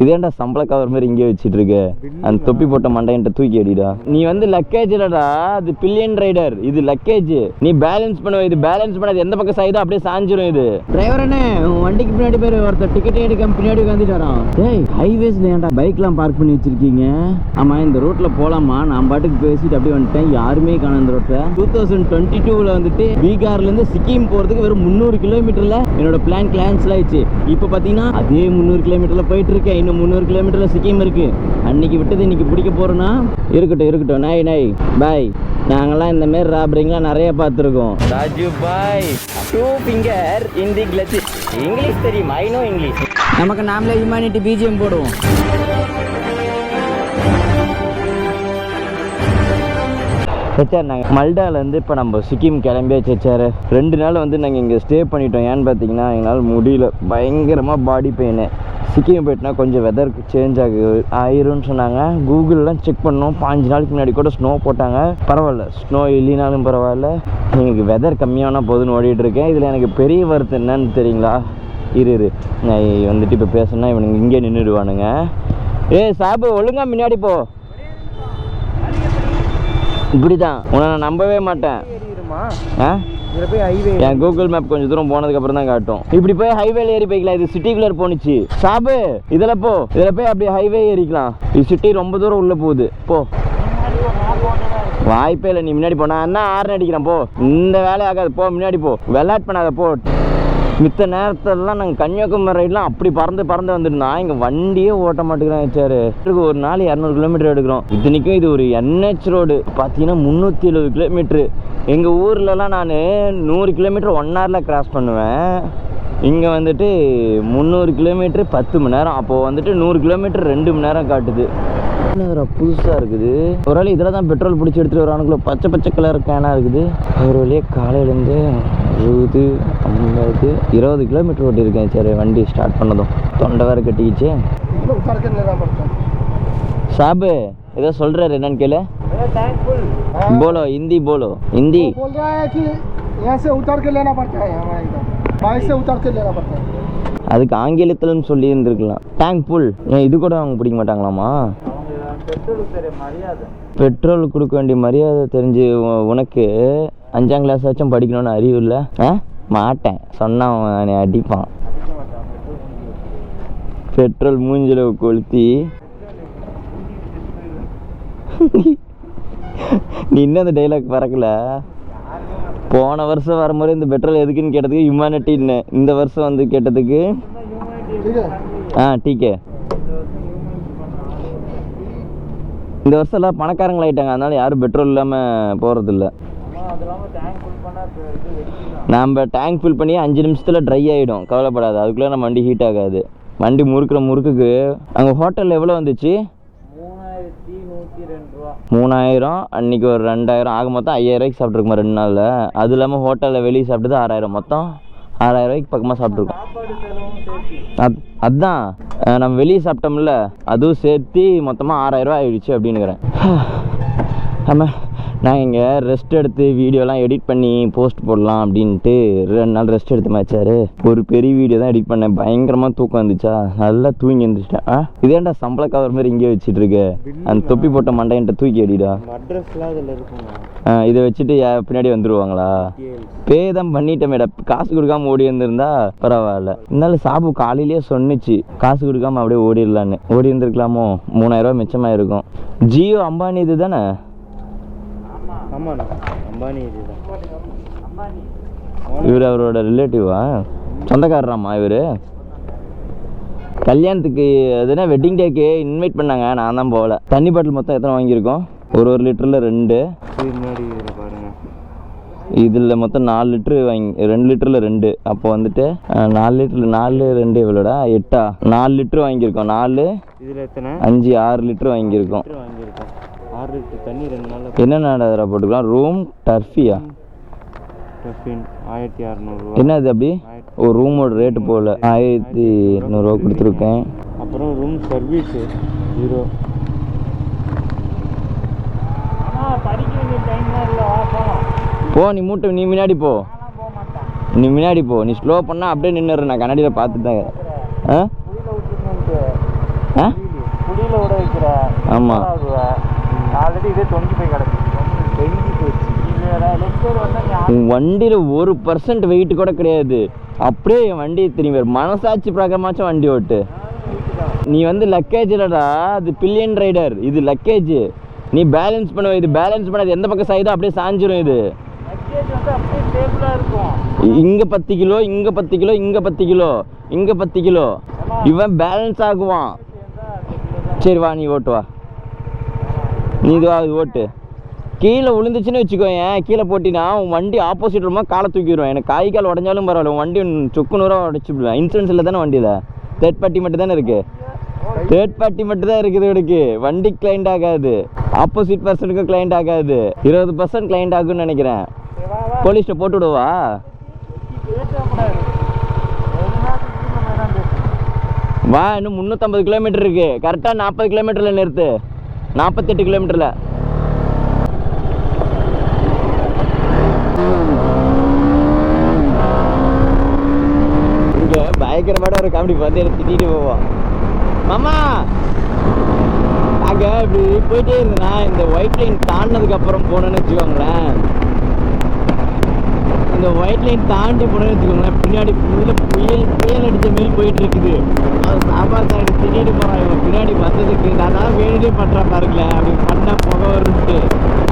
இதேண்டா சம்பள கவர் மாதிரி இங்கே வச்சுட்டு இருக்க. அந்த தொப்பி போட்ட மண்டையன்ட்ட தூக்கி அடிடா. நீ வந்து லக்கேஜ் இல்லடா, அது பில்லியன் ரைடர். இது லக்கேஜ். நீ பேலன்ஸ் பண்ணுவ. இது பேலன்ஸ் பண்ணாது. எந்த பக்கம் சாயுதோ அப்படியே சாஞ்சிரும். இது டிரைவர் அண்ணே, வண்டிக்கு பின்னாடி பேர் ஒருத்தர் டிக்கெட் எடுக்க பின்னாடி உட்காந்துட்டு வரான். டேய், ஹைவேஸ்ல ஏன்டா பைக்லாம் பார்க் பண்ணி வச்சிருக்கீங்க? ஆமா, இந்த ரோட்ல போலாமா? நான் பாட்டுக்கு பேசிட்டு அப்படியே வந்துட்டேன். யாருமே காண இந்த ரோட்ல. 2022ல வந்துட்டு பீகார்ல இருந்து சிக்கிம் போறதுக்கு வெறும் 300 கிலோமீட்டர்ல என்னோட பிளான் கேன்சல் ஆயிடுச்சு. இப்போ பாத்தீங்கன்னா அதே 300 கிலோமீட்டர்ல போயிட்டு இருக்கேன். இன்னும் 300 கிலோமீட்டர்ல சிக்கிம் இருக்கு. அன்னைக்கு விட்டது இன்னைக்கு பிடிக்க போறேன்னா இருக்கட்டும். நை பாய். நாங்கெல்லாம் இந்த மாதிரி ராபரிங்லாம் நிறைய பார்த்துருக்கோம். ராஜு பாய், 2 ஃபிங்கர் இன் தி கிளட்ச். இங்கிலீஷ் தெரியும், ஐ நோ இங்கிலீஷ். நமக்கு நாமளே ஹியூமனிட்டி பிஜிஎம் போடுவோம். சார், நாங்கள் மல்டாலேருந்து இப்போ நம்ம சிக்கிம் கிளம்பியாச்சு சார். 2 நாள் வந்து நாங்கள் இங்கே ஸ்டே பண்ணிட்டோம். ஏன்னு பார்த்தீங்கன்னா எங்களால் முடியல, பயங்கரமாக பாடி பெயின். சிக்கிம் போயிட்டுனா கொஞ்சம் வெதருக்கு சேஞ்ச் ஆயிரும்னு சொன்னாங்க. கூகுளெலாம் செக் பண்ணோம். 5 நாளுக்கு முன்னாடி கூட ஸ்னோ போட்டாங்க. பரவாயில்ல, ஸ்னோ இல்லைனாலும் பரவாயில்ல, எங்களுக்கு வெதர் கம்மியானா போதுன்னு ஓடிட்டு இருக்கேன். இதில் எனக்கு பெரிய வருத்தம் என்னன்னு தெரியுங்களா? இரு நான் வந்துட்டு இப்போ பேசணுன்னா இவனுங்க இங்கே நின்றுடுவானுங்க. சாபு, ஒழுங்கா முன்னாடி போ. இப்படிதான் உன்னை நான் நம்பவே மாட்டேன். என் கூகுள் மேப் கொஞ்சம் தூரம் போனதுக்கு அப்புறம் தான் காட்டும். இப்படி போய் ஹைவேல ஏறி போய்க்கலாம். இது சிட்டிக்குள்ள போனுச்சு. சாபு, இதுல போய் அப்படியே ஹைவே ஏறிக்கலாம். இது சிட்டி ரொம்ப தூரம் உள்ள போகுது. போ, வாய்ப்பே இல்லை. நீ முன்னாடி போனா என்ன ஆர்ன் அடிக்கிறேன். போ, இந்த வேலை ஆகாது. போ, முன்னாடி போ. விளையாட் பண்ணாத. போ. மித்த நேரத்திலலாம் நாங்கள் கன்னியாகுமரி ரைட்லாம் அப்படி பறந்து வந்துருந்தோம். இங்கே வண்டியே ஓட்ட மாட்டேங்கிறாங்க சார். ஒரு நாள் 200 கிலோமீட்டர் எடுக்கிறோம். இத்தனைக்கும் இது ஒரு NH ரோடு. பார்த்தீங்கன்னா 370 கிலோமீட்ரு. எங்கள் ஊர்லலாம் நான் 100 கிலோமீட்டர் 1 ஹவரில் கிராஸ் பண்ணுவேன். இங்கே வந்துட்டு 300 கிலோமீட்டர் 10 மணி நேரம். அப்போது வந்துட்டு 100 கிலோமீட்டர் 2 மணி நேரம் காட்டுது. புதுசாக இருக்குது. ஒரு வேளை இதில் தான் பெட்ரோல் பிடிச்சி எடுத்துகிட்டு வரானுக்குள்ள. பச்சை கலர் கேனாக இருக்குது. ஒரு வழியே காலையிலேருந்து 60, 50, 20 கிலோமீட்டர் ஓட்டி இருக்கேன் சார். வண்டி ஸ்டார்ட் பண்ணதும் தொண்டை வேறு கட்டிக்கிச்சு. சாபு ஏதோ சொல்கிறாரு, என்னன்னு கேளு. Polo Hindi, polo Hindi. அதுக்கு ஆங்கிலத்தில்னு சொல்லி இருந்திருக்கலாம். Tank full. ஏன் இது கூட அவங்க பிடிக்க மாட்டாங்களாமா? பெட்ரோல் கொடுக்க வேண்டிய மரியாதை தெரிஞ்சு உனக்கு 5ஆம் கிளாஸ் ஆச்சும் படிக்கணும்னு அறிவு இல்லை? மாட்டேன் சொன்னா அவன் அடிப்பான். பெட்ரோல் மூஞ்சில கொளுத்தி நீ இன்னும் அந்த டைலாக் பறக்கல. போன வருஷம் வரும்போது இந்த பெட்ரோல் எதுக்குன்னு கேட்டதுக்கு ஹியூமனிட்டின்னு, இந்த வருஷம் வந்து கேட்டதுக்கு டீக்கே. இந்த வருஷம் எல்லாம் பணக்காரங்களாயிட்டாங்க, அதனால யாரும் பெட்ரோல் இல்லாமல் போகிறதில்ல. நம்ம டேங்க் ஃபில் பண்ணி 5 நிமிஷத்தில் ட்ரை ஆகிடும், கவலைப்படாது. அதுக்குள்ளே நம்ம வண்டி ஹீட் ஆகாது. வண்டி முறுக்கிற முறுக்குக்கு அங்கே ஹோட்டலில் எவ்வளோ வந்துச்சு? 3000. அன்றைக்கி ஒரு 2000 ஆக, மொத்தம் 5000 ரூபாய்க்கு சாப்பிட்ருக்குமா 2 நாளில். அது இல்லாமல் ஹோட்டலில் வெளியே சாப்பிட்டது 6000. மொத்தம் 6000 ரூபாய்க்கு பக்கமாக சாப்பிட்ருக்கோம். அதுதான் நம்ம வெளியே சாப்பிட்டோம்ல, அதுவும் சேர்த்து மொத்தமாக 6000 ரூபா ஆகிடுச்சு அப்படின்னுக்கிறேன். ஆமாம், நான் இங்கே ரெஸ்ட் எடுத்து வீடியோலாம் எடிட் பண்ணி போஸ்ட் போடலாம் அப்படின்ட்டு 2 நாள் ரெஸ்ட் எடுத்து மாச்சாரு. ஒரு பெரிய வீடியோ தான் எடிட் பண்ணேன். பயங்கரமாக தூக்கம் வந்துச்சா, நல்லா தூங்கி எழுந்திரிச்சிட்டேன். இதேண்டா சம்பள கவர் மாதிரி இங்கே வச்சுட்டு இருக்க. அந்த தொப்பி போட்ட மண்டையன்ட்ட தூக்கி அடிடா. இதை வச்சுட்டு பின்னாடி வந்துடுவாங்களா? பேதம் பண்ணிட்டேன். காசு கொடுக்காம ஓடி இருந்திருந்தா பரவாயில்ல. இருந்தாலும் சாபு காலையிலேயே சொன்னிச்சு காசு கொடுக்காம அப்படியே ஓடிடலான்னு. ஓடி இருந்திருக்கலாமோ? 3000 ரூபா மிச்சமாக இருக்கும். ஜியோ அம்பானி இது தானே? இவர் அவரோட ரிலேட்டிவா, சொந்தக்காரராமா இவர்? கல்யாணத்துக்கு அதுனா வெட்டிங் டேக்கு இன்வைட் பண்ணாங்க, நான் தான் போகல. தண்ணி பாட்டில் மொத்தம் எத்தனை வாங்கியிருக்கோம்? ஒரு லிட்டரில் 2. இதில் மொத்தம் 4 லிட்டரு வாங்கி, 2 லிட்டரில் 2. அப்போ வந்துட்டு 4 லிட்டரு 4 2 எவ்வளோடா? 8. 4 லிட்டரு வாங்கியிருக்கோம். 4 இதில் எத்தனை? 5 6 லிட்டரு வாங்கியிருக்கோம். 6 லிட்டர் தண்ணி 2 நாள். என்னென்ன அதில் போட்டுக்கலாம்? ரூம் டர்ஃபியா? 1600. என்ன அது அப்படி? ஒரு ரூமோட ரேட்டு போகல, 1800 ரூபா கொடுத்துருக்கேன். அப்புறம் ரூம் சர்வீஸ் 0. போ, நீ மூட்டை, நீ முன்னாடி போ. நீ முன்னாடி போ. நீ ஸ்லோ பண்ணால் அப்படியே நின்றுற. நான் கண்ணாடியில் பார்த்துட்டேன். ஆமா ஆல்ரெடி இதே 25 கிடக்கு டெங்கி போச்சு. உன் வண்டியில 1% வெயிட் கூட கிடையாது, அப்படியே என் வண்டி திரும்பி மனசாட்சி பிரகாரமாச்சும் வண்டி ஓட்டு. நீ வந்து லக்கேஜ் இல்லடா, அது பில்லியன் ரைடர், இது லக்கேஜ். நீ பேலன்ஸ் பண்ணுவ, இது பேலன்ஸ் பண்ணாது எந்த பக்கம் சாயுதோ அப்படியே சாஞ்சிரும். இது இங்க 10 கிலோ, இங்க 10 கிலோ, இங்க 10 கிலோ, இங்க 10 கிலோ, இவன் பேலன்ஸ் ஆகுவான். சரி வா, நீ ஓட்டு வா, நீ இதுவா ஓட்டு. கீழே விழுந்துச்சுன்னு வச்சுக்கோயேன், கீழே போட்டினா உன் வண்டி ஆப்போசிட் ரூமா காலை தூக்கிடுவேன். எனக்கு கால் உடஞ்சாலும் பரவாயில்ல, உன் வண்டி சுக்கு நூறாக உடச்சிடுவேன். இன்சூரன்ஸ் இல்லை தானே வண்டியில், தேர்ட் பார்ட்டி மட்டும் தானே இருக்குது, தேர்ட் பார்ட்டி மட்டும் தான் இருக்குது. எனக்கு வண்டி கிளைண்ட் ஆகாது, ஆப்போசிட் பர்சனுக்கும் கிளைண்ட் ஆகாது, 20% கிளைண்ட் ஆகுன்னு நினைக்கிறேன். போலீஸ்ட்ட போட்டு விடுவா? வா, இன்னும் 350 கிலோமீட்டர் இருக்கு. கரெக்டாக 40 கிலோமீட்டரில் நிறுத்து, 48 கிலோமீட்டரில். இங்கே பயங்கரமான ஒரு காமெடி வந்து எனக்கு திட்டிட்டு போவோம். மாமா அங்கே இப்படி போயிட்டே இருந்தேன்னா, இந்த ஒயிட் லைன் தாண்டினதுக்கு அப்புறம் போனேன்னு வச்சுக்கோங்களேன், இந்த ஒயிட் லைன் தாண்டி போனேன்னு வச்சுக்கோங்களேன், பின்னாடி ஃபுல்லாக புயல் அடித்த மாரி போயிட்டு இருக்குது. அது சாப்பாடு சாப்பிட்டு திட்டிட்டு போகிறான். இவன் பின்னாடி வந்ததுக்கு நான் தான் வேணுட்டே பண்ணுறான் பாருங்களேன், அப்படி பண்ணால் புகை வரும்ட்டு.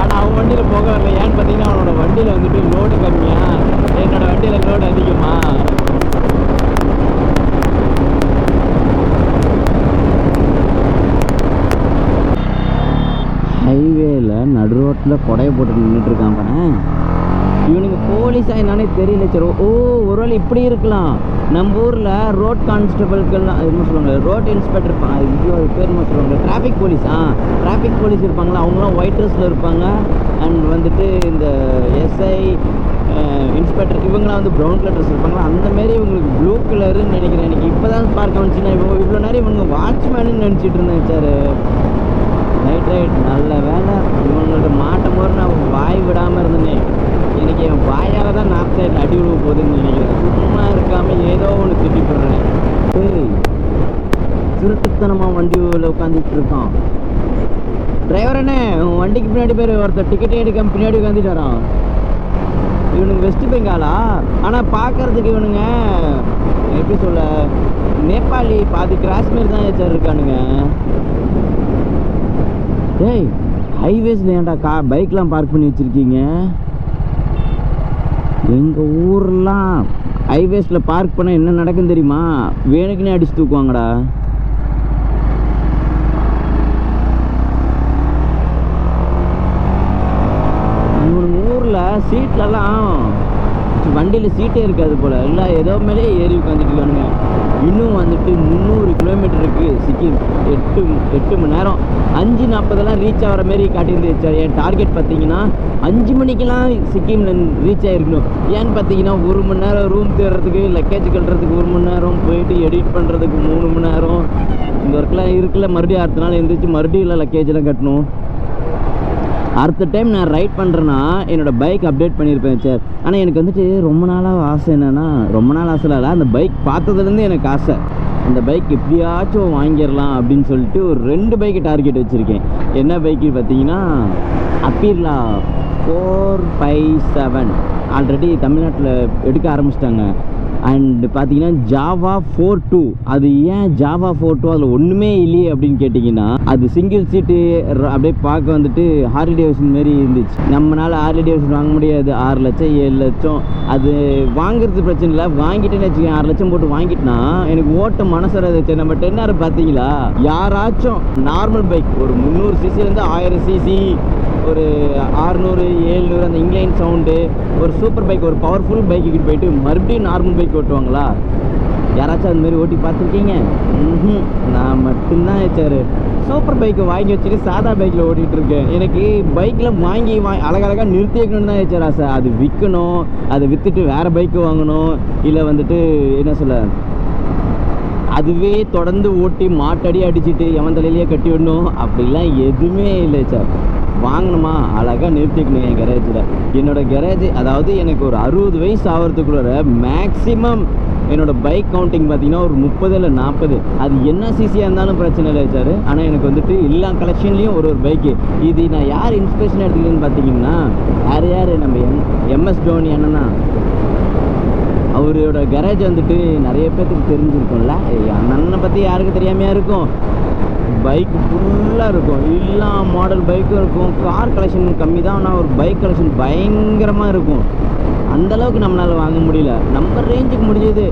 ஆனால் அவன் வண்டியில் புகை வரல. ஏன்னு பார்த்தீங்கன்னா அவனோட வண்டியில் வந்துட்டு லோடு கம்மியா, என்னோட வண்டியில் லோடு அதிகமா. ஹைவேல நடு ரோட்டில் கொடையை போட்டு நின்றுட்டுருக்கான் பாரு. இவனுக்கு போலீஸாக என்னன்னே தெரியல. சரி, ஓ ஒரு வேளை இப்படி இருக்கலாம். நம்ம ஊரில் ரோட் கான்ஸ்டபிள்கெல்லாம் என்ன சொல்லுவாங்க, ரோட் இன்ஸ்பெக்டர் இருப்பாங்க, இது பேர் என்ன சொல்லுவாங்க, டிராஃபிக் போலீஸ். டிராஃபிக் போலீஸ் இருப்பாங்களா, அவங்களாம் ஒயிட் ட்ரெஸ்ஸில் இருப்பாங்க. அண்ட் வந்துட்டு இந்த எஸ்ஐ இன்ஸ்பெக்டர் இவங்களாம் வந்து ப்ரௌன் கலர் ட்ரெஸ் இருப்பாங்களா, அந்தமாரி இவங்களுக்கு ப்ளூ கலருன்னு நினைக்கிறேன். எனக்கு இப்போ தான் பார்க்க வந்துச்சுன்னா, இவங்க இவ்வளோ நேரம் இவங்க வாட்ச்மேனுன்னு நினச்சிட்டு இருந்தேன். சார் ரைட் நல்ல வேலை, இவங்களோட மாட்டம் போது நான் வாய் விடாமல் இருந்தேன். எனக்கு என் வாயால் தான் நார்த் சைடில் அடி விழுவ போகுதுன்னு நினைக்கிறேன். சும்மா இருக்காமல் ஏதோ ஒன்று திட்டி போடுறேன். சரி, திருட்டுத்தனமாக வண்டியில் உட்காந்துட்டு இருக்கான். டிரைவர் என்ன, வண்டிக்கு பின்னாடி பேர் ஒருத்தர் டிக்கெட்டே எடுக்காம பின்னாடி உட்காந்துட்டு வரான். இவனுங்க வெஸ்ட் பெங்காலா, ஆனால் பார்க்கறதுக்கு இவனுங்க எப்படி சொல்ல, நேபாளி பாதி காஷ்மீர் தான் ஏச்சார் இருக்கானுங்க. டேய், ஹைவேஸில் ஏன்டா பைக்லாம் பார்க் பண்ணி வச்சுருக்கீங்க? எங்கள் ஊர்லாம் ஹைவேஸில் பார்க் பண்ண என்ன நடக்கும் தெரியுமா? வேணுக்குன்னே அடிச்சு தூக்குவாங்கடா. இவனுங்க ஊரில் சீட்லலாம் வண்டியில் சீட்டே இருக்காது போல், இல்லை ஏதோ மேலே ஏறி உட்காந்துட்டு இருக்கானுங்க. இன்னும் வந்துட்டு 300 கிலோமீட்டருக்கு சிக்கிம், 8 மணி நேரம், 5:40 ரீச் ஆகிற மாரி காட்டியிருந்துச்சு. என் டார்கெட் பார்த்தீங்கன்னா 5 மணிக்கெல்லாம் சிக்கிமில் ரீச் ஆகிருக்கணும். ஏன்னு பார்த்தீங்கன்னா 1 மணி நேரம் ரூம் தேடுறதுக்கு, லக்கேஜ் கட்டுறதுக்கு 1 மணி நேரம், போயிட்டு எடிட் பண்ணுறதுக்கு 3 மணி நேரம். இந்த ஒர்க்கெலாம் இருக்குல்ல, மறுபடியும் அடுத்த நாள் எழுந்திரிச்சு மறுபடியும் இல்லை லக்கேஜெலாம் கட்டணும். அடுத்த டைம் நான் ரைட் பண்ணுறேன்னா என்னோடய பைக் அப்டேட் பண்ணியிருப்பேன் சார். ஆனால் எனக்கு வந்துட்டு ரொம்ப நாளாக ஆசை என்னென்னா, ரொம்ப நாள் ஆசை இல்லை, அந்த பைக் பார்த்ததுலேருந்து எனக்கு ஆசை, அந்த பைக் எப்படியாச்சும் வாங்கிடலாம் அப்படின்னு சொல்லிட்டு ஒரு 2 பைக்கு டார்கெட் வச்சுருக்கேன். என்ன பைக்கு பார்த்தீங்கன்னா அப்பீர்லா 457 ஆல்ரெடி தமிழ்நாட்டில் எடுக்க ஆரம்பிச்சிட்டாங்க. அண்டு பார்த்தீங்கன்னா ஜாவா 4.2. அது ஏன் ஜாவா 4.2 அதில் ஒன்றுமே இல்லையே அப்படின்னு கேட்டிங்கன்னா, அது சிங்கிள் சீட்டு அப்படியே பார்க்க வந்துட்டு ஹார்லி டேவிட்சன் மாரி இருந்துச்சு. நம்மளால் ஹார்லி டேவிட்சன் வாங்க முடியாது, 6 லட்சம் 7 லட்சம். அது வாங்குறது பிரச்சனை இல்லை, வாங்கிட்டேன்னு வச்சுக்கேன், 6 லட்சம் போட்டு வாங்கிட்டேன்னா எனக்கு ஓட்ட மனசு வராது. நம்ம 10R பார்த்தீங்களா, யாராச்சும் நார்மல் பைக் ஒரு 300 சிசிலேருந்து 1000 சிசி, ஒரு 600 700 அந்த இன்லைன் சவுண்டு, ஒரு சூப்பர் பைக், ஒரு பவர்ஃபுல் பைக்குக்கு போயிட்டு மறுபடியும் நார்மல் பைக் ஓட்டுவாங்களா? யாராச்சும் அது மாதிரி ஓட்டி பார்த்துருக்கீங்க? நான் மட்டும்தான் சார் சூப்பர் பைக்கை வாங்கி வச்சுட்டு சாதா பைக்கில் ஓட்டிகிட்டு இருக்கேன். எனக்கு பைக்கில் வாங்கி அழகழகாக நிறுத்தி வைக்கணும்னு தான் சார் ஆசை. அது விற்கணும், அதை விற்றுட்டு வேறு பைக்கு வாங்கணும், இல்லை வந்துட்டு என்ன சொல்ல, அதுவே தொடர்ந்து ஓட்டி மாட்டடி அடிச்சுட்டு எவன் தலையிலேயே கட்டி விடணும் அப்படிலாம் எதுவுமே இல்லை சார். வாங்கணுமா அழகாக நிறுத்திக்கணும் என் கரேஜில். என்னோடய கரேஜ் அதாவது எனக்கு ஒரு 60 வயசு ஆகிறதுக்குள்ள மேக்ஸிமம் என்னோட பைக் கவுண்டிங் பார்த்தீங்கன்னா ஒரு 30 இல்லை 40. அது என்ன சிசியாக இருந்தாலும் பிரச்சனை இல்லை வச்சார். ஆனால் எனக்கு வந்துட்டு எல்லா கலெக்ஷன்லேயும் ஒரு பைக்கு. இது நான் யார் இன்ஸ்பிரேஷன் எடுத்துக்கலன்னு பார்த்தீங்கன்னா யார் நம்ம எம்எஸ் தோனி அண்ணனா. அவரோட கேரேஜ் வந்துட்டு நிறைய பேர்த்துக்கு தெரிஞ்சிருக்கும்ல. அந்த அண்ணனை பற்றி யாருக்கு தெரியாமையாக இருக்கும். பைக் ஃபுல்லாக இருக்கும், எல்லா மாடல் பைக்கும் இருக்கும். கார் கலெக்ஷன் கம்மி தான், ஆனால் ஒரு பைக் கலெக்ஷன் பயங்கரமாக இருக்கும். அந்தளவுக்கு நம்மளால் வாங்க முடியல. நம்ம ரேஞ்சுக்கு முடிஞ்சது.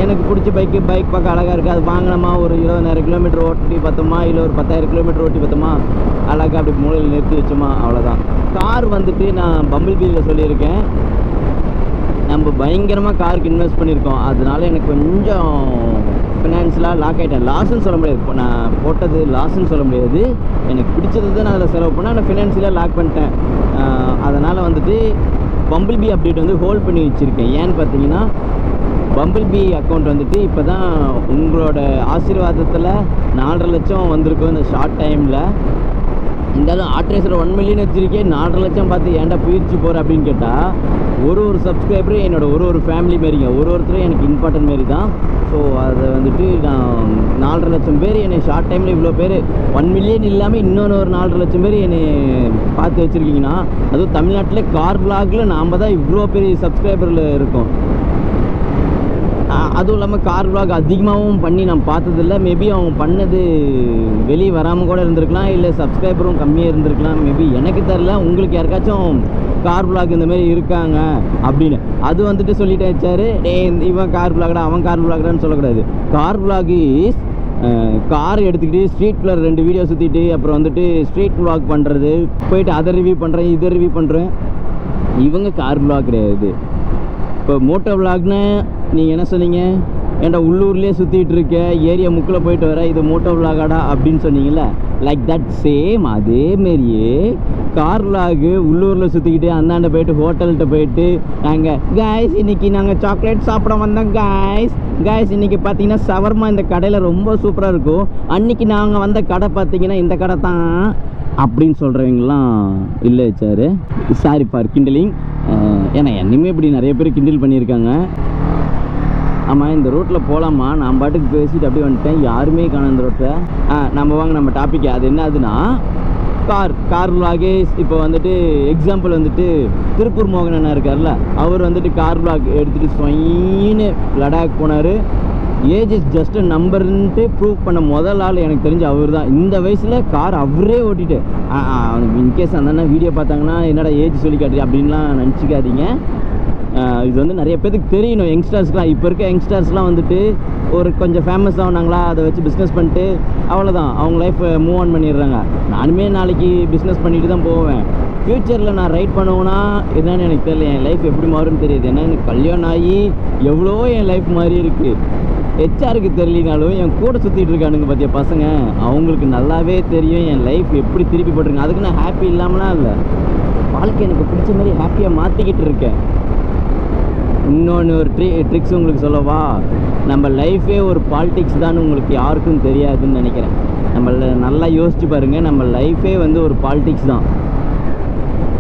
எனக்கு பிடிச்ச பைக் பார்க்க அழகாக இருக்குது, அது வாங்கினோமா ஒரு 20,000 கிலோமீட்டர் ஓட்டி பார்த்தோமா, இல்லை ஒரு 10,000 கிலோமீட்டர் ஓட்டி பார்த்தோமா, அழகாக அப்படி மூலையில் நிறுத்தி வச்சோமா, அவ்வளோதான். கார் வந்துட்டு நான் பம்பிள் பீயில் சொல்லியிருக்கேன், நம்ம பயங்கரமாக காருக்கு இன்வெஸ்ட் பண்ணியிருக்கோம். அதனால எனக்கு கொஞ்சம் ஃபினான்ஷியலாக லாக் ஆகிட்டேன். லாஸ்ன்னு சொல்ல முடியாது, இப்போ நான் போட்டது லாஸ்ன்னு சொல்ல முடியாது. எனக்கு பிடிச்சது தான் நான் அதில் செலவு பண்ணேன், நான் ஃபினான்ஷியலாக லாக் பண்ணிட்டேன். அதனால் வந்துட்டு பம்பிள் பி அப்டேட் வந்து ஹோல்ட் பண்ணி வச்சுருக்கேன். ஏன்னு பார்த்தீங்கன்னா பம்பிள் பி அக்கௌண்ட் வந்துட்டு இப்போ தான் உங்களோட ஆசீர்வாதத்தில் 4.5 லட்சம் வந்திருக்கும் இந்த ஷார்ட் டைமில். இருந்தாலும் ஆட்ரேசர் 1 மில்லியன் வச்சுருக்கேன், 4.5 லட்சம் பார்த்து ஏன்டா போயிடுச்சு போகிற அப்படின்னு கேட்டால், ஒரு சப்ஸ்கிரைபரும் என்னோட ஒரு ஃபேமிலி மாரிங்க, ஒருத்தரும் எனக்கு இம்பார்ட்டன்ட் மாரி தான். ஸோ அதை வந்துட்டு நான் 4.5 லட்சம் பேர் என்னை ஷார்ட் டைமில் இவ்வளோ பேர் 1 மில்லியன் இல்லாமல் இன்னொன்று ஒரு 4.5 லட்சம் பேர் என்னை பார்த்து வச்சுருக்கீங்கன்னா, அதுவும் தமிழ்நாட்டில் கார் பிளாகில் நாம் தான் இவ்வளோ பெரிய சப்ஸ்கிரைபரில் இருக்கோம். அதுவும் இல்லாமல் கார் விளாக் அதிகமாகவும் பண்ணி நான் பார்த்ததில்ல. மேபி அவங்க பண்ணது வெளியே வராமல் கூட இருந்திருக்கலாம், இல்லை சப்ஸ்கிரைபரும் கம்மியாக இருந்திருக்கலாம், மேபி எனக்கு தெரில. உங்களுக்கு யாருக்காச்சும் கார் விளாக் இந்தமாரி இருக்காங்க அப்படின்னு அது வந்துட்டு சொல்லிட்டே வச்சாரு. இவன் கார் விளாக்டா அவன் கார் விளாக்டான்னு சொல்லக்கூடாது. கார் விளாக் இஸ் கார் எடுத்துக்கிட்டு ஸ்ட்ரீட்டில் 2 வீடியோ சுற்றிட்டு அப்புறம் வந்துட்டு ஸ்ட்ரீட் விளாக் பண்ணுறது, போயிட்டு அதை ரிவ்யூ பண்ணுறேன் இதை ரிவ்யூ பண்ணுறேன். இவங்க கார் விளாக் கிடையாது. இப்போ மோட்டோ விளாக்னு நீங்கள் என்ன சொன்னீங்க, ஏன்டா உள்ளூர்லேயே சுற்றிட்டு இருக்க, ஏரியா முக்கில் போயிட்டு வர, இது மோட்டோ விளாகாடா அப்படின்னு சொன்னீங்கல்ல. லைக் தட் சேம் அதேமாரியே கார் விளாகு உள்ளூரில் சுற்றிக்கிட்டு அந்தாண்ட போயிட்டு ஹோட்டல்கிட்ட போயிட்டு நாங்கள் காய்ஸ் இன்றைக்கி நாங்கள் சாக்லேட் சாப்பிட வந்தோம் காய்ஸ் இன்றைக்கி பார்த்தீங்கன்னா ஷவர்மா இந்த கடையில் ரொம்ப சூப்பராக இருக்கும், அன்றைக்கி நாங்கள் வந்த கடை பார்த்தீங்கன்னா இந்த கடை தான் அப்படின்னு சொல்கிறவங்களாம் இல்லை சார். Sorry for கிண்டலிங். ஏன்னா என்னையுமே இப்படி நிறைய பேர் கிண்டல் பண்ணியிருக்காங்க. ஆமாம், இந்த ரோட்டில் போகலாமா, நான் பாட்டுக்கு பேசிட்டு அப்படியே வந்துட்டேன், யாருமே காணும் இந்த ரோட்டில். நம்ம வாங்க நம்ம டாபிக். அது என்னதுன்னா கார் விளாகே. இப்போ வந்துட்டு எக்ஸாம்பிள் வந்துட்டு திருப்பூர் மோகன் அண்ணா இருக்கார்ல, அவர் வந்துட்டு கார் விளாக் எடுத்துகிட்டு ஸ்வைன்னு லடாக் போனார். ஏஜ் இஸ் ஜஸ்ட் நம்பர்ன்ட்டு ப்ரூவ் பண்ண முதல் ஆள் எனக்கு தெரிஞ்சு அவர் தான். இந்த வயசில் கார் அவரே ஓட்டிட்டு, இன்கேஸ் அந்த வீடியோ பார்த்தாங்கன்னா என்னடா ஏஜ் சொல்லி காட்டுறீங்க அப்படின்லாம் நினச்சிக்காதீங்க. இது வந்து நிறைய பேருக்கு தெரியணும், யங்ஸ்டர்ஸ்லாம். இப்போ இருக்க யங்ஸ்டர்ஸ்லாம் வந்துட்டு ஒரு கொஞ்சம் ஃபேமஸ் ஆகுனாங்களா, அதை வச்சு பிஸ்னஸ் பண்ணிட்டு அவ்வளோதான் அவங்க லைஃப் மூவ் ஆன் பண்ணிடுறாங்க. நானுமே நாளைக்கு பிஸ்னஸ் பண்ணிட்டு தான் போவேன். ஃப்யூச்சரில் நான் ரைட் பண்ணுவேன்னா என்னன்னு எனக்கு தெரியல, என் லைஃப் எப்படி மாறும்னு தெரியுது. ஏன்னா எனக்கு கல்யாணம் ஆகி எவ்வளோ என் லைஃப் மாறி இருக்குது. ஹெச்ஆருக்கு தெரியலனாலும் என் கூட சுற்றிட்டு இருக்கானுங்க பார்த்தியா பசங்க, அவங்களுக்கு நல்லாவே தெரியும் என் லைஃப் எப்படி திருப்பி போட்டிருக்கேன். அதுக்கு நான் ஹாப்பி இல்லாமலாம் இல்லை, வாழ்க்கை எனக்கு பிடிச்ச மாதிரி ஹாப்பியாக மாற்றிக்கிட்டு இருக்கேன். இன்னொன்று ஒரு ட்ரிக்ஸ் உங்களுக்கு சொல்லவா, நம்ம லைஃபே ஒரு பாலிடிக்ஸ் தான் உங்களுக்கு யாருக்கும் தெரியாதுன்னு நினைக்கிறேன். நம்ம நல்லா யோசிச்சு பாருங்கள், நம்ம லைஃபே வந்து ஒரு பாலிடிக்ஸ் தான்.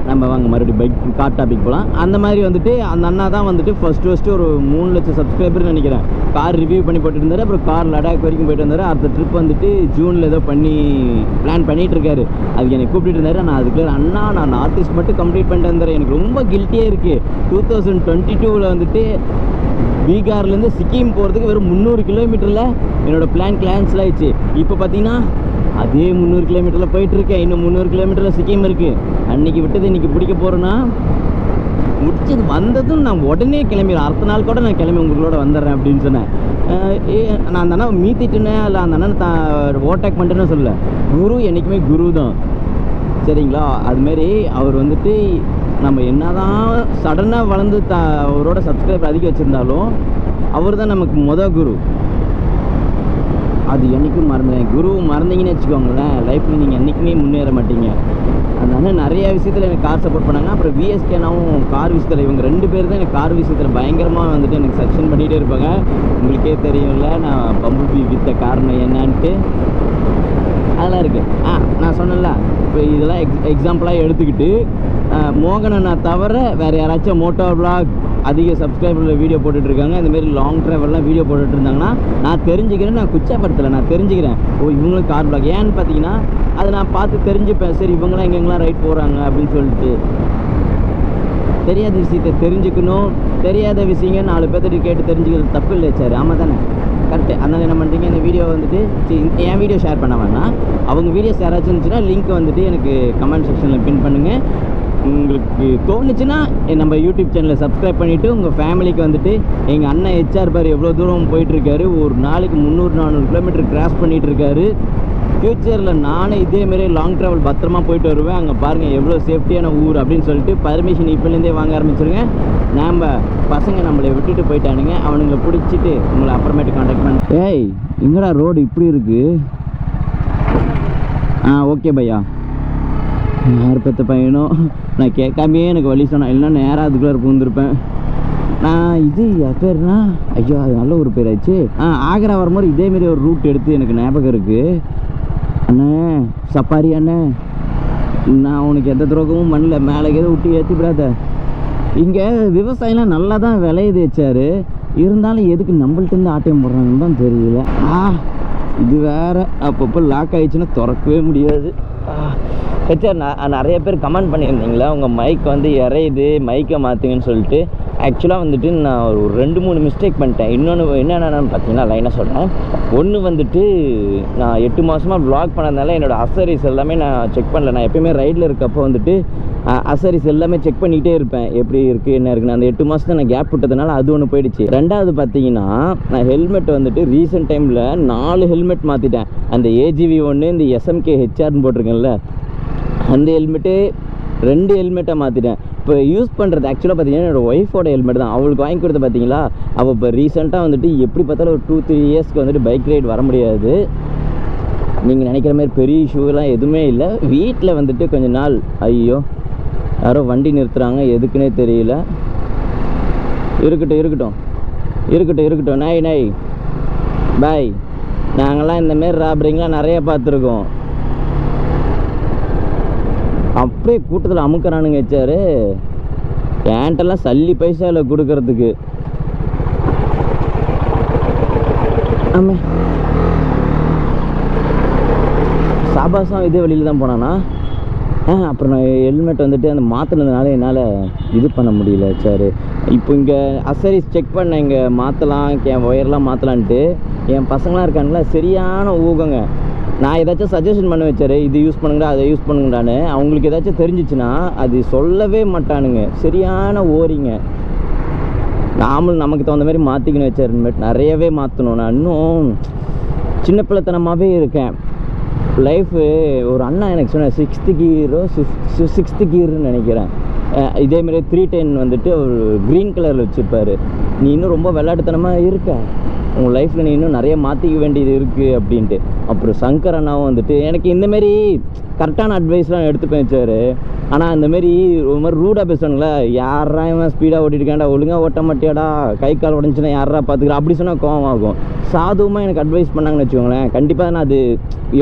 நம்ம வாங்க மறுபடியும் கார் டாபிக் போகலாம். அந்த மாதிரி வந்துட்டு அந்த அண்ணா தான் வந்துட்டு ஃபஸ்ட்டு ஒரு 3 லட்சம் சப்ஸ்கிரைபர்னு நினைக்கிறேன். கார் ரிவ்யூ பண்ணி போட்டுட்டு இருந்தார். அப்புறம் கார் லடாக் வரைக்கும் போயிட்டு வந்தார். அடுத்த ட்ரிப் வந்துட்டு ஜூனில் ஏதோ பிளான் பண்ணிகிட்டு இருக்காரு. அதுக்கு எனக்கு கூப்பிட்டு இருந்தார். நான் அதுக்குள்ளே அண்ணா நான் நார்த் ஈஸ்ட் மட்டும் கம்ப்ளீட் பண்ணிட்டு வந்துடுறேன், எனக்கு ரொம்ப கில்ட்டியாக இருக்குது. 2022 வந்துட்டு பீகார்லேருந்து சிக்கிம் போகிறதுக்கு வெறும் 300 கிலோமீட்டரில் என்னோடய பிளான் கேன்சல் ஆயிடுச்சு. இப்போ பார்த்தீங்கன்னா அதே 300 கிலோமீட்டரில் போயிட்டுருக்கேன். இன்னும் 300 கிலோமீட்டரில் சிக்கிம் இருக்குது. அன்றைக்கி விட்டது இன்றைக்கி பிடிக்க போகிறேன்னா முடிச்சது வந்ததும் நான் உடனே கிளம்பிடுறேன். அடுத்த நாள் கூட நான் கிளம்பி உங்களோட வந்துடுறேன் அப்படின்னு சொன்னேன். நான் அந்த அண்ணன் மீத்திட்டுனே இல்லை, அந்த அண்ணன் ஓவர்டேக் பண்ணிட்டேன்னு சொல்லலை. குரு என்றைக்குமே குரு தான், சரிங்களா? அதுமாரி அவர் வந்துட்டு நம்ம என்ன தான் சடனாக வளர்ந்து அவரோட சப்ஸ்கிரைபர் அதிகம் வச்சுருந்தாலும் அவர் தான் நமக்கு குரு. அது என்றைக்கும் மறந்துடுறேன். குரு மறந்தீங்கன்னு வச்சுக்கோங்களேன், லைஃப்பில் நீங்கள் என்றைக்குமே முன்னேற மாட்டீங்க. அதனால நிறைய விஷயத்தில் எனக்கு கார் சப்போர்ட் பண்ணாங்க. அப்புறம் விஎஸ்கேனாவும் கார் விஷயத்தில், இவங்க 2 பேர் தான் எனக்கு கார் விஷயத்தில் பயங்கரமாக வந்துட்டு எனக்கு செக்ஷன் பண்ணிகிட்டே இருப்பாங்க. உங்களுக்கே தெரியும்ல நான் பம்பிள் பி வித்த காரணம் என்னன்ட்டு. அதெல்லாம் இருக்குது. நான் சொன்னேன்ல, இப்போ இதெல்லாம் எக்ஸாம்பிளாக எடுத்துக்கிட்டு மோகன் அண்ணா தவிர வேறு யாராச்சும் மோட்டோ விளாக் அதிக சப்ஸ்கிரைபரில் வீடியோ போட்டுட்ருக்காங்க. இந்தமாரி லாங் ட்ராவல்லாம் வீடியோ போட்டுட்டு இருந்தாங்கன்னா நான் தெரிஞ்சுக்கிறேன். நான் குச்சாப்படுத்தலை, நான் தெரிஞ்சுக்கிறேன். ஓ இவங்களும் கார் பிளாக் ஏன்னு பார்த்தீங்கன்னா அதை நான் பார்த்து தெரிஞ்சுப்பேன். சரி இவங்களாம் எங்கெங்கெல்லாம் ரைட் போகிறாங்க அப்படின்னு சொல்லிட்டு. தெரியாத விஷயத்தை தெரிஞ்சுக்கணும், தெரியாத விஷயங்க 4 பேர்த்திட்ட கேட்டு தெரிஞ்சுக்கிறது தப்பு இல்லை சார். ஆமாம் தானே, கரெக்டு. அதனால் என்ன பண்ணுறீங்க, இந்த வீடியோ வந்துட்டு என் வீடியோ ஷேர் பண்ண வேணாம், அவங்க வீடியோஸ் யாராச்சும் இருந்துச்சுன்னா லிங்க் வந்துட்டு எனக்கு கமெண்ட் செக்ஷனில் பின் பண்ணுங்கள். உங்களுக்கு தோணுச்சுன்னா நம்ம யூடியூப் சேனலை சப்ஸ்கிரைப் பண்ணிவிட்டு உங்கள் ஃபேமிலிக்கு வந்துட்டு எங்கள் அண்ணன் ஹெச்ஆர் பார் எவ்வளோ தூரம் போயிட்டுருக்காரு, ஒரு நாளைக்கு 300-400 கிலோமீட்டர் கிராஸ் பண்ணிகிட்ருக்காரு. ஃப்யூச்சரில் நானும் இதேமாரி லாங் ட்ராவல் பத்திரமா போயிட்டு வருவேன். அங்கே பாருங்கள் எவ்வளோ சேஃப்டியான ஊர் அப்படின்னு சொல்லிட்டு பர்மிஷன் இப்போலேருந்தே வாங்க ஆரம்பிச்சிருங்க. நம்ம பசங்க நம்மளை விட்டுட்டு போயிட்டானுங்க, அவனுங்களை பிடிச்சிட்டு உங்களை அப்புறமேட்டு கான்டாக்ட் பண்ண. ஏய் இங்கடா ரோடு இப்படி இருக்குது. ஓகே பையா, யார் பெற்ற பையனும் நான் கேட்காமே எனக்கு வழி சொன்னேன், இல்லைன்னா நேராக அதுக்குள்ளே பூந்துருப்பேன் நான். இது பேர்னா ஐயோ அது நல்ல ஒரு பேர் ஆச்சு. ஆக்ரா வரும்போது இதேமாரி ஒரு ரூட் எடுத்து எனக்கு ஞாபகம் இருக்குது. அண்ணே சப்பாரி அண்ணே, நான் உனக்கு எந்த துரோகமும் பண்ணல, மேலே ஏதோ விட்டு ஏற்றி விடாத. இங்கே விவசாயம்லாம் நல்லா தான் விளையுது வச்சாரு, இருந்தாலும் எதுக்கு நம்மள்ட்டேருந்து ஆட்டையம் போடுறாங்கன்னு தான் தெரியல. இது வேறு அப்பப்போ லாக் ஆகிடுச்சுன்னா திறக்கவே முடியாது. ஹெச்ஆர் நிறைய பேர் கமெண்ட் பண்ணியிருந்தீங்களா உங்கள் மைக் வந்து இறையுது, மைக்கை மாற்றுங்கன்னு சொல்லிட்டு. ஆக்சுவலாக வந்துட்டு நான் ஒரு 2-3 மிஸ்டேக் பண்ணிட்டேன். இன்னொன்று என்னென்னு பார்த்தீங்கன்னா லைனாக சொல்கிறேன். ஒன்று வந்துட்டு நான் 8 மாதமாக வ்ளாக் பண்ணதுனால என்னோடய அசரிஸ் எல்லாமே நான் செக் பண்ணல. நான் எப்பயுமே ரைடில் இருக்கப்போ வந்துட்டு அசரிஸ் எல்லாமே செக் பண்ணிகிட்டே இருப்பேன், எப்படி இருக்குது என்ன இருக்குன்னு. அந்த 8 மாதத்தை நான் கேப் விட்டதுனால அது ஒன்று போயிடுச்சு. ரெண்டாவது பார்த்தீங்கன்னா நான் ஹெல்மெட் வந்துட்டு ரீசெண்ட் டைமில் 4 ஹெல்மெட் மாற்றிட்டேன். அந்த ஏஜிவி ஒன்று, இந்த எஸ்எம்கே ஹெச்ஆர்னு போட்டிருக்கேன்ல அந்த ஹெல்மெட்டு, 2 ஹெல்மெட்டை மாற்றிட்டேன். இப்போ யூஸ் பண்ணுறது ஆக்சுவலாக பார்த்தீங்கன்னா என்னோடய ஒய்ஃபோட ஹெல்மெட் தான். அவளுக்கு வாங்கி கொடுத்து பார்த்தீங்களா, அவள் இப்போ ரீசெண்டாக வந்துட்டு எப்படி பார்த்தாலும் ஒரு 2-3 இயர்ஸ்க்கு வந்துட்டு பைக் ரைடு வர முடியாது. நீங்கள் நினைக்கிற மாதிரி பெரிய இஷ்யூலாம் எதுவுமே இல்லை. வீட்டில் வந்துட்டு கொஞ்ச நாள் ஐயோ யாரோ வண்டி நிறுத்துகிறாங்க எதுக்குன்னே தெரியல. இருக்கட்டும் நை பாய். நாங்கள்லாம் இந்தமாரி ராபரிங்கெலாம் நிறைய பார்த்துருக்கோம். அப்படியே கூட்டத்தில் அமுக்கிறானுங்க வச்சாரு. ஏன்ட்டெல்லாம் சல்லி பைசாவில் கொடுக்கறதுக்கு. ஆமே சாபாசம் இதே வழியில் தான் போனானா. அப்புறம் நான் ஹெல்மெட் வந்துட்டு அந்த மாற்றினதுனால என்னால் இது பண்ண முடியல சார். இப்போ இங்கே அசரிஸ் செக் பண்ணேன், இங்கே மாற்றலாம், என் ஒயர்லாம் மாற்றலான்ட்டு. என் பசங்களாம் இருக்கானுங்களா சரியான ஊகங்க. நான் ஏதாச்சும் சஜஷன் பண்ண வச்சார், இது யூஸ் பண்ணுங்கடா அதை யூஸ் பண்ணுங்கடான்னு. அவங்களுக்கு ஏதாச்சும் தெரிஞ்சிச்சுன்னா அது சொல்லவே மாட்டானுங்க, சரியான ஓரிங்க. நாமளும் நமக்கு தகுந்த மாதிரி மாற்றிக்கணும் வச்சார். ஹெல்மெட் நிறையவே மாற்றணும். நான் இன்னும் சின்ன பிள்ளைத்தனமாகவே இருக்கேன். லைஃபு ஒரு அண்ணா எனக்கு சொன்ன 6th கியர்னு நினைக்கிறேன். இதேமாரி 310 வந்துட்டு ஒரு க்ரீன் கலரில் வச்சுருப்பார். நீ இன்னும் ரொம்ப விளையாட்டுத்தனமாக இருக்க, உங்கள் லைஃப்பில் நீ இன்னும் நிறைய மாற்றிக்க வேண்டியது இருக்குது அப்படின்ட்டு. அப்புறம் சங்கர் அண்ணாவும் வந்துட்டு எனக்கு இந்தமாரி கரெக்டான அட்வைஸ்லாம் எடுத்துப்பேன் வச்சார். ஆனால் இந்தமாரி ஒரு மாதிரி ரூடாக பேசுவானுங்களா, யாரா இவன் ஸ்பீடாக ஓட்டிகிட்டுருக்காண்டா, ஒழுங்காக ஓட்ட மாட்டியாடா, கை கால் உடஞ்சுன்னா யாரா பார்த்துக்கிறா அப்படி சொன்னால் கோவம் ஆகும். சாதுவமாக எனக்கு அட்வைஸ் பண்ணாங்கன்னு வச்சுக்கோங்களேன், கண்டிப்பாக நான் அது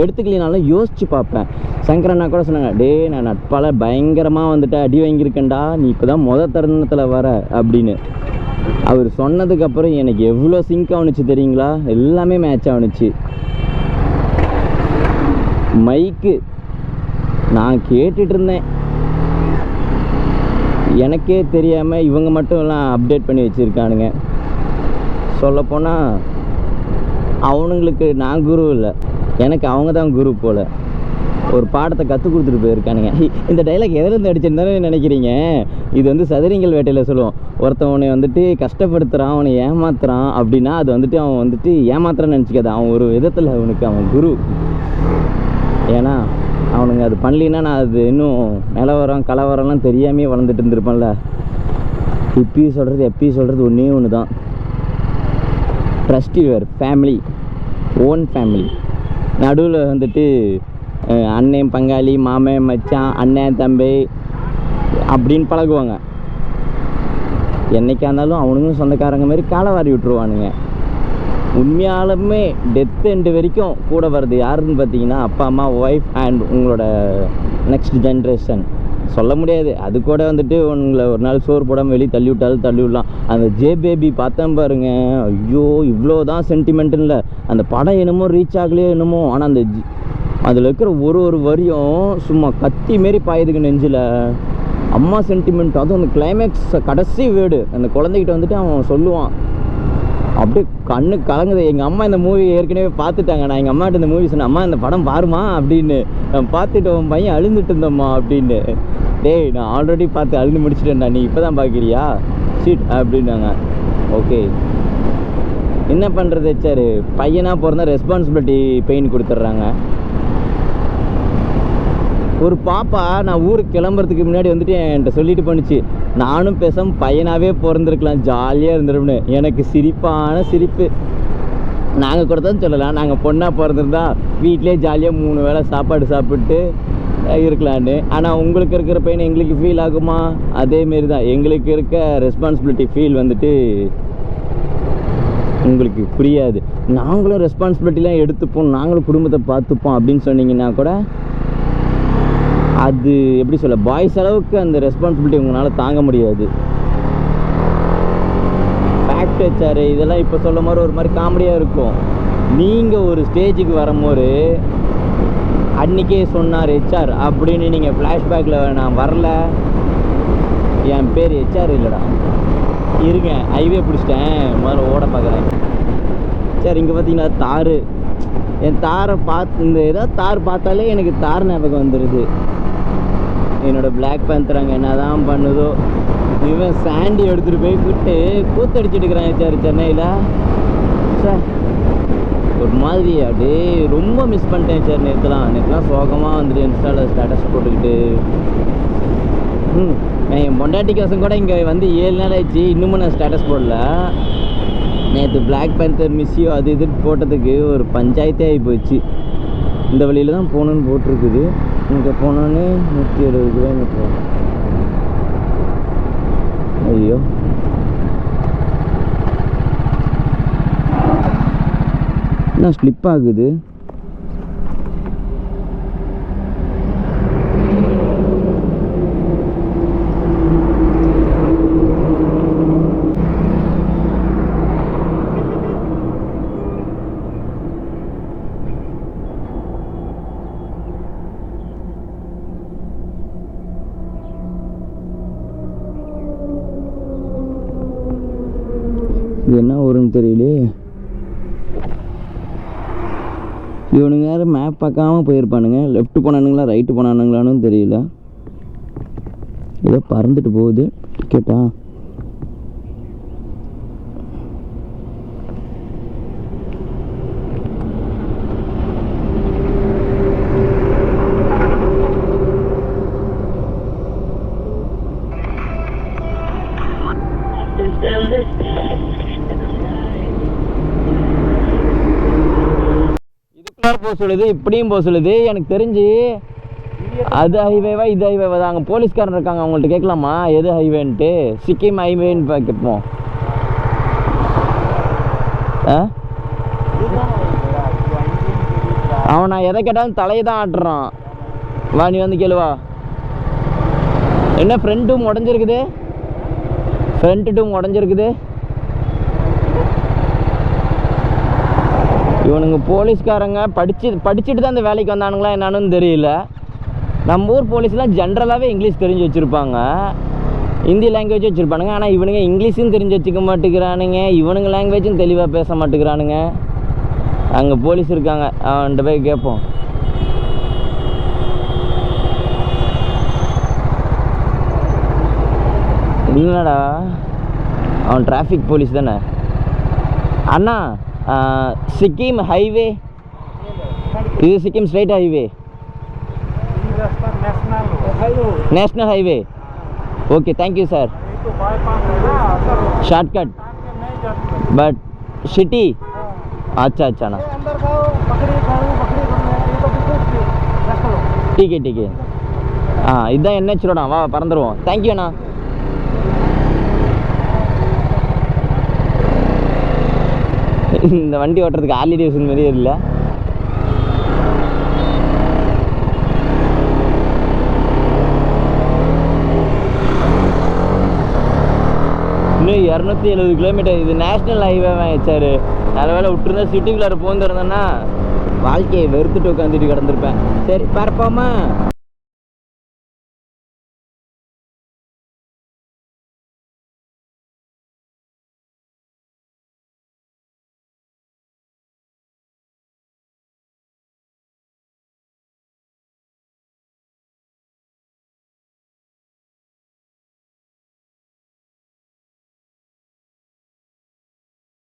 எடுத்துக்கலினாலும் யோசித்து பார்ப்பேன். சங்கர் அண்ணா கூட சொன்னாங்க, டே நான் நட்பால் பயங்கரமாக வந்துட்டு அடி வாங்கியிருக்கேன்டா, நீ இப்போ தான் தருணத்தில் வர அப்படின்னு. அவர் சொன்னதுக்கப்புறம் எனக்கு எவ்வளோ சிங்க் ஆகுனுச்சு தெரியுங்களா, எல்லாமே மேட்ச் ஆகுனுச்சு. மைக்கு நான் கேட்டுட்டு இருந்தேன், எனக்கே தெரியாமல் இவங்க மட்டும் எல்லாம் அப்டேட் பண்ணி வச்சுருக்கானுங்க. சொல்லப்போனால் அவனுங்களுக்கு நான் குரு இல்லை, எனக்கு அவங்க தான் குரு போல். ஒரு பாடத்தை கற்றுக் கொடுத்துட்டு போயிருக்கானுங்க. இந்த டைலாக் எதுலேருந்து அடிச்சிருந்தாலும் நினைக்கிறீங்க, இது வந்து சதுரிங்கல் வேட்டையில் சொல்லுவோம். ஒருத்தவனை வந்துட்டு கஷ்டப்படுத்துகிறான், அவனை ஏமாத்துறான் அப்படின்னா அது வந்துட்டு அவன் வந்துட்டு ஏமாத்துறான்னு நினச்சிக்காது, அவன் ஒரு விதத்தில் அவனுக்கு அவன் குரு. ஏன்னா அவனுங்க அது பண்ணலின்னா நான் அது இன்னும் நிலவரம் கலவரம்லாம் தெரியாமே வளர்ந்துட்டு இருந்திருப்பேன்ல. எப்பயும் சொல்கிறது ஒன்றே ஒன்று தான், trust your family, own family. நடுவில் வந்துட்டு அண்ணன் பங்காளி, மாமன் மச்சான், அண்ணன் தம்பி அப்படின்னு பழகுவாங்க. என்றைக்கா இருந்தாலும் அவனுங்களும் சொந்தக்காரங்க மாதிரி காலை வாரி விட்டுருவானுங்க. உண்மையாலுமே டெத் எண்டு வரைக்கும் கூட வர்றது யாருன்னு பார்த்தீங்கன்னா அப்பா அம்மா, ஒய்ஃப் அண்ட் உங்களோட நெக்ஸ்ட் ஜென்ரேஷன். சொல்ல முடியாது. அது கூட வந்துட்டு உங்களை ஒரு நாள் சோறு போடாமல் வெளியே தள்ளி விட்டாலும் தள்ளி விடலாம். அந்த ஜே பேபி பார்த்தேன் பாருங்க, ஐயோ இவ்வளோ தான் சென்டிமெண்ட் இல்லை. அந்த படம் என்னமோ ரீச் ஆகலையோ என்னமோ, ஆனால் அந்த அதில் இருக்கிற ஒரு வரியும் சும்மா கத்தி மாரி பாயுதுங்க நெஞ்சில். அம்மா சென்டிமெண்ட். அதுவும் அந்த கிளைமேக்ஸ் கடைசி வேர்டு அந்த குழந்தைகிட்ட வந்துட்டு அவன் சொல்லுவான், அப்படியே கண்ணு கலங்குது. எங்கள் அம்மா இந்த மூவி ஏற்கனவே பார்த்துட்டாங்க. நான் எங்கள் அம்மாட்ட இந்த மூவி சொன்னேன், அம்மா இந்த படம் பாருமா அப்படின்னு. நான் பார்த்துட்டு உன் பையன் அழுந்துட்டு இருந்தம்மா அப்படின்னு. டேய் நான் ஆல்ரெடி பார்த்து அழுந்து முடிச்சுட்டேன்டா, நீ இப்போ தான் பார்க்குறியா சீட் அப்படின்னாங்க. ஓகே என்ன பண்ணுறது சார், பையனாக பிறந்தா ரெஸ்பான்சிபிலிட்டி பெயின் கொடுத்துட்றாங்க. ஒரு பாப்பா நான் ஊருக்கு கிளம்புறதுக்கு முன்னாடி வந்துட்டு என்கிட்ட சொல்லிட்டு போணுச்சு, நானும் பேசாமல் பையனாகவே பிறந்திருக்கலாம், ஜாலியாக இருந்துரும்னு. எனக்கு சிரிப்பான சிரிப்பு. நாங்கள் கூட தான் சொல்லலாம், நாங்கள் பொண்ணாக பிறந்திருந்தா வீட்டிலே ஜாலியாக 3 வேளை சாப்பாடு சாப்பிட்டு இருக்கலான்னு. ஆனால் உங்களுக்கு இருக்கிற பையனை எங்களுக்கு ஃபீல் ஆகுமா? அதேமாரி தான் எங்களுக்கு இருக்க ரெஸ்பான்சிபிலிட்டி ஃபீல் வந்துட்டு உங்களுக்கு புரியாது. நாங்களும் ரெஸ்பான்சிபிலிட்டிலாம் எடுத்துப்போம், நாங்களும் குடும்பத்தை பார்த்துப்போம் அப்படின்னு சொன்னீங்கன்னா கூட அது எப்படி சொல்ல, பாய்ஸ் அளவுக்கு அந்த ரெஸ்பான்சிபிலிட்டி உங்களால் தாங்க முடியாது. ஃபேக்ட் ஹெச்ஆர் இதெல்லாம் இப்போ சொல்ல மாதிரி ஒரு மாதிரி காமெடியாக இருக்கும். நீங்கள் ஒரு ஸ்டேஜுக்கு வரும்போது அன்றைக்கே சொன்னார் ஹெச்ஆர் அப்படின்னு நீங்கள் ஃப்ளாஷ்பேக்கில் நான் வரல, என் பேர் ஹெச்ஆர் இல்லைடா, இருங்க ஹைவே பிடிச்சிட்டேன் முதல்ல ஓட பார்க்குறேன். சரி இங்கே பார்த்தீங்கன்னா தார், என் தாரை பார்த்து இந்த ஏதாவது தார் பார்த்தாலே எனக்கு தார் ஞாபகம் வந்துடுது. என்னோட பிளாக் பேந்தர் அங்கே என்ன தான் பண்ணுதோ, இவன் சாண்டி எடுத்துகிட்டு போய் விட்டு கூத்தடிச்சுட்டு இருக்கிறான் சார் சென்னையில். சார் ஒரு மாதிரி அப்படியே ரொம்ப மிஸ் பண்ணிட்டேன் சார். நேற்றுலாம் சோகமாக வந்துட்டு இன்ஸ்டாவில் ஸ்டேட்டஸ் போட்டுக்கிட்டு. என் பொண்டாட்டிக்காசம் கூட இங்கே வந்து 7 நாள் ஆயிடுச்சு, இன்னமும் நான் ஸ்டேட்டஸ் போடல. நேற்று பிளாக் பேந்தர் மிஸ்ஸியோ அது இதுன்னு போட்டதுக்கு ஒரு பஞ்சாயத்தே ஆகி போச்சு. இந்த வழியில் தான் போகணுன்னு போட்டிருக்குது. இங்கே போனோன்னே 170 கிலோமீட்டர். ஐயோ நான் ஸ்லிப் ஆகுது. இது என்ன ஊருன்னு தெரியல. இவனுங்க யாரும் மேப் பார்க்காம போயிருப்பானுங்க. லெஃப்ட் போனானுங்களா ரைட்டு போனானுங்களான்னு தெரியல. ஏதோ பறந்துட்டு போகுது. டிக்கெட்டா? போக சொல்லுது, இப்படியும் போக சொல்லுது. எனக்கு தெரிஞ்சு அது ஹைவேவா இது ஹைவேவா தான். அங்கே போலீஸ்காரன் இருக்காங்க, அவங்கள்ட்ட கேட்கலாமா எது ஹைவேன்ட்டு. சிக்கிம் ஹைவேன்னு கேட்போம். அவன் நான் எதை கேட்டாலும் தலையை தான் ஆட்டுறான். வா நீ வந்து கேளுவா. என்ன ஃப்ரண்ட் டூம் உடஞ்சிருக்குது, ஃப்ரண்ட் டூம் உடஞ்சிருக்குது. இவனுங்க போலீஸ்காரங்க படிச்சுட்டு தான் இந்த வேலைக்கு வந்தானுங்களா என்னான்னு தெரியல. நம்ம ஊர் போலீஸ்லாம் ஜென்ரலாகவே இங்கிலீஷ் தெரிஞ்சு வச்சுருப்பாங்க, ஹிந்தி லாங்குவேஜ் வச்சுருப்பானுங்க. ஆனால் இவனுங்க இங்கிலீஷும் தெரிஞ்சு வச்சுக்க மாட்டேங்கிறானுங்க, இவனுங்க லாங்குவேஜும் தெளிவாக பேச மாட்டேங்கிறானுங்க. அங்கே போலீஸ் இருக்காங்க, அவன்கிட்ட போய் கேட்போம். இல்லைடா அவன் டிராஃபிக் போலீஸ் தானே. அண்ணா सिक्किम हाईवे, இது Sikkim straight highway, national highway. Okay thank you sir. Shortcut but city. अच्छा अच्छा ना ठीक है. இதுதான் NH ரோடா. வா பறந்துருவோம். தேங்க்யூ அண்ணா. இந்த வண்டி ஓட்டுறதுக்கு ஹார்லி டேவிட்சன் மாதிரியே இல்லை. Kilometre 270 kilometre. இது நேஷ்னல் ஹைவே வச்சாரு. நல்ல வேலை விட்டுருந்தா சிட்டிக்குள்ளார போந்துருந்தேன்னா வாழ்க்கையை வெறுத்துட்டு உட்காந்துட்டு கிடந்திருப்பேன். சரி பார்ப்போமா.